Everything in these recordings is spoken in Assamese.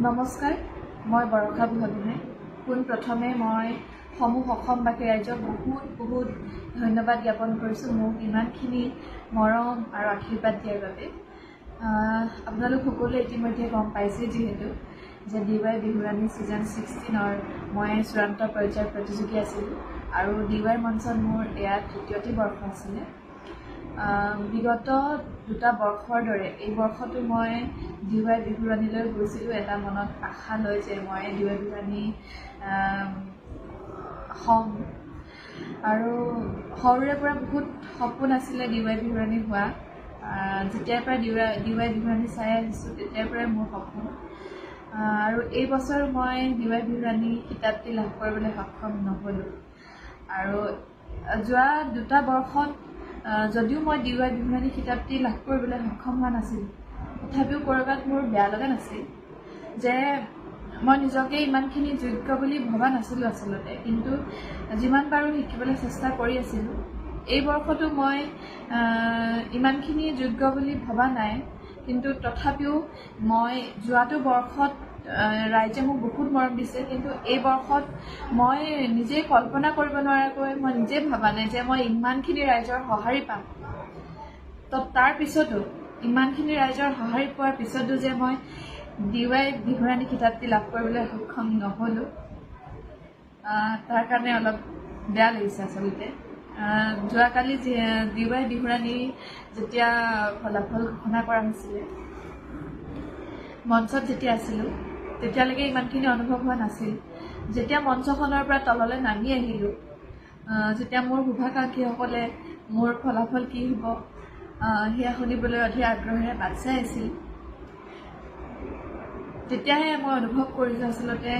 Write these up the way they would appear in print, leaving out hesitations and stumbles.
নমস্কাৰ, মই বৰষা বুঢ়াগোহাঁই। পোনপ্ৰথমে মই সমূহ অসমবাসী ৰাইজক বহুত ধন্যবাদ জ্ঞাপন কৰিছোঁ মোক ইমানখিনি মৰম আৰু আশীৰ্বাদ দিয়াৰ বাবে। আপোনালোক সকলোৱে ইতিমধ্যে গম পাইছে যিহেতু যে DY বিহুৰাণী ছিজন 16ৰ মই চূড়ান্ত পৰ্যায়ৰ প্ৰতিযোগী আছিলোঁ আৰু DY মঞ্চত মোৰ এয়া তৃতীয়টি বৰ্ষ আছিলে। বিগত দুটা বৰ্ষৰ দৰে এই বৰ্ষটো মই DY বিহুৰাণীলৈ গৈছিলোঁ এটা মনত আশা লৈ যে মই DY বিহুৰাণী হ'ম আৰু সৰুৰে পৰা বহুত সপোন আছিলে DY বিহুৰাণী হোৱা। যেতিয়াৰ পৰা DY বিহুৰাণী চাই আহিছোঁ তেতিয়াৰ পৰাই মোৰ সপোন আৰু এই বছৰ মই DY বিহুৰাণী খিতাপটি লাভ কৰিবলৈ সক্ষম নহ'লোঁ আৰু যোৱা দুটা বৰ্ষত যদিও মই DY বিহুৰাণী খিতাপটি লাভ কৰিবলৈ সক্ষম হোৱা নাছিলোঁ তথাপিও ক'ৰবাত মোৰ বেয়া লগা নাছিল যে মই নিজকে ইমানখিনি যোগ্য বুলি ভবা নাছিলোঁ আচলতে, কিন্তু যিমান পাৰোঁ শিকিবলৈ চেষ্টা কৰি আছিলোঁ। এই বৰ্ষটো মই ইমানখিনি যোগ্য বুলি ভবা নাই, কিন্তু তথাপিও মই যোৱাটো বৰ্ষত ৰাইজে মোক বহুত মৰম দিছে, কিন্তু এই বৰ্ষত মই নিজে কল্পনা কৰিব নোৱাৰাকৈ মই নিজে ভবা নাই যে মই ইমানখিনি ৰাইজৰ সঁহাৰি পাম। তাৰ পিছতো ইমানখিনি ৰাইজৰ সঁহাৰি পোৱাৰ পিছতো যে মই DY বিহুৰাণী খিতাপটি লাভ কৰিবলৈ সক্ষম নহ'লোঁ তাৰ কাৰণে অলপ বেয়া লাগিছে আচলতে। যোৱাকালি DY বিহুৰাণী যেতিয়া ফলাফল ঘোষণা কৰা হৈছিলে মঞ্চত যেতিয়া আছিলোঁ তেতিয়ালৈকে ইমানখিনি অনুভৱ হোৱা নাছিল। যেতিয়া মঞ্চখনৰ পৰা তললৈ নামি আহিলোঁ, যেতিয়া মোৰ শুভাকাংক্ষীসকলে মোৰ ফলাফল কি হ'ব সেয়া শুনিবলৈ অধীৰ আগ্ৰহেৰে বাট চাই আছিল, তেতিয়াহে মই অনুভৱ কৰিছোঁ আচলতে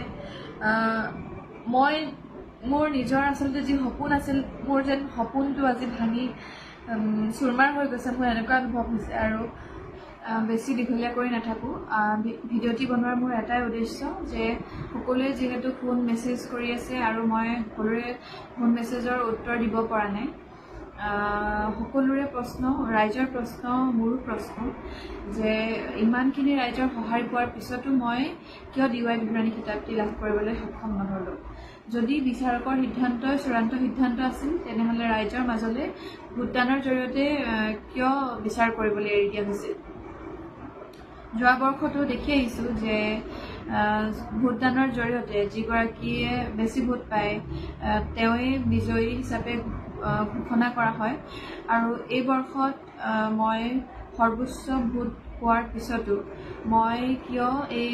মোৰ নিজৰ আচলতে যি সপোন আছিল মোৰ যেন সপোনটো আজি ভাঙি চুৰমাৰ হৈ গৈছে, মোৰ এনেকুৱা অনুভৱ হৈছে। আৰু বেছি দীঘলীয়া কৰি নাথাকোঁ, ভিডিঅ'টি বনোৱাৰ মোৰ এটাই উদ্দেশ্য যে সকলোৱে যিহেতু ফোন মেছেজ কৰি আছে আৰু মই সকলোৰে ফোন মেছেজৰ উত্তৰ দিব পৰা নাই, সকলোৰে প্ৰশ্ন, ৰাইজৰ প্ৰশ্ন, মোৰো প্ৰশ্ন যে ইমানখিনি ৰাইজৰ সঁহাৰি পোৱাৰ পিছতো মই কিয় DY বিহুৰাণী খিতাপটি লাভ কৰিবলৈ সক্ষম নহ'লোঁ। যদি বিচাৰকৰ সিদ্ধান্তই চূড়ান্ত সিদ্ধান্ত আছিল তেনেহ'লে ৰাইজৰ মাজলৈ ভোটদানৰ জৰিয়তে কিয় বিচাৰ কৰিবলৈ এৰি দিয়া হৈছিল। যোৱা বৰ্ষতো দেখি আহিছোঁ যে ভোটদানৰ জৰিয়তে যিগৰাকীয়ে বেছি ভোট পায় তেওঁৱেই বিজয়ী হিচাপে ঘোষণা কৰা হয় আৰু এই বৰ্ষত মই সৰ্বোচ্চ ভোট পোৱাৰ পিছতো মই কিয় এই